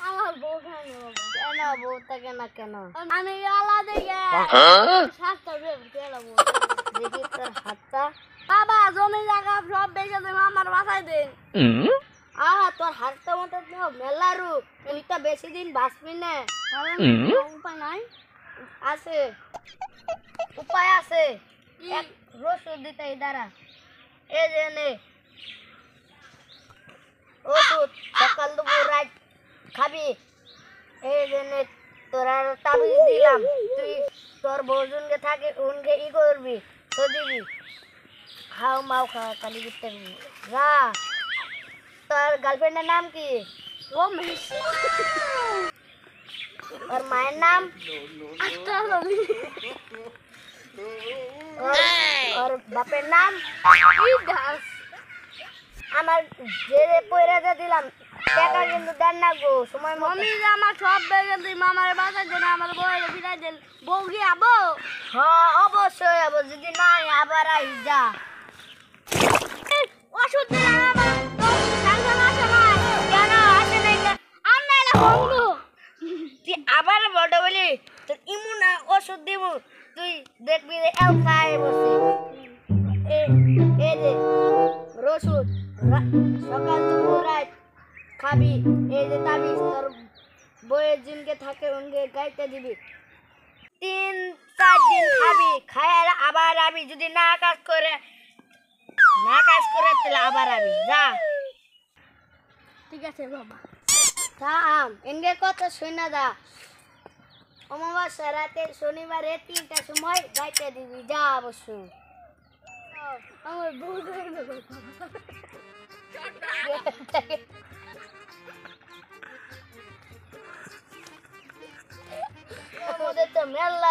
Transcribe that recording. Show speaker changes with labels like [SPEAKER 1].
[SPEAKER 1] আমার বউ কেন
[SPEAKER 2] কেন বউ থাকে না কেন?
[SPEAKER 1] আমি আলা দেখে সাতটা বের বউ
[SPEAKER 2] দেখি তোর হাতটা।
[SPEAKER 1] বাবা জমি জায়গা সব বেঁচে দেবে আমার বাসায় দেন
[SPEAKER 2] তোর হাতটা মতো তো মেলারু তুই তো বেশি দিন বাঁচবি না।
[SPEAKER 1] উপায় নাই
[SPEAKER 2] আছে, উপায় আছে। এক রসুন দিতে দাঁড়া, এই যে নে ওষুধ, সকাল দুপুর রাত খাবি। এই যে নে তোরা তাবিজ দিলাম, তুই তোর বউজনকে থাকে উনকে ই করবি, তো দিবি, খাও মাও খাওয়া কালি করতে যা। তোর গার্লফ্রেন্ডের নাম কি?
[SPEAKER 1] রমেশ
[SPEAKER 2] ওর মায়ের নাম? ওর বাপের নাম? আমার যে পয়রাটা দিলাম টাকা কিন্তু দেন না গো সময় মতো।
[SPEAKER 1] মমি যে আমার সব বেঁচে দিই মামার বাসায় দেন, আমার বউয়ের ফিরাই দেন। বউ কি আবো?
[SPEAKER 2] হ্যাঁ অবশ্যই আবো, যদি না আবার আই যা।
[SPEAKER 1] ওষুধ দিলাম আমার স্যাংশন আসে নাই
[SPEAKER 2] কেন আসে নাই?
[SPEAKER 1] আর নাইলে বন্ধ
[SPEAKER 2] তুই আবার বলতে বলি তোর ইমু না ওষুধ দিব, তুই দেখবি যে এল খায় বসে। এই যে রসুন সকাল দুপুর রাত খাবি। এই যে তাবিজ তোর বইয়ের জিনকে থাকে উনকে গাইতে দিবি, 3-4 দিন খাবি, খায় আবার আবি। যদি না কাজ করে তাহলে আবার আবি যা।
[SPEAKER 1] ঠিক আছে বাবা।
[SPEAKER 2] থাম এনগে কথা শুনা দা। অমাবস্যা রাতে শনিবারে 3টার সময় গাইতে দিবি যা অবশ্যই।
[SPEAKER 1] আমার বউ
[SPEAKER 2] আমাদের তো মেলা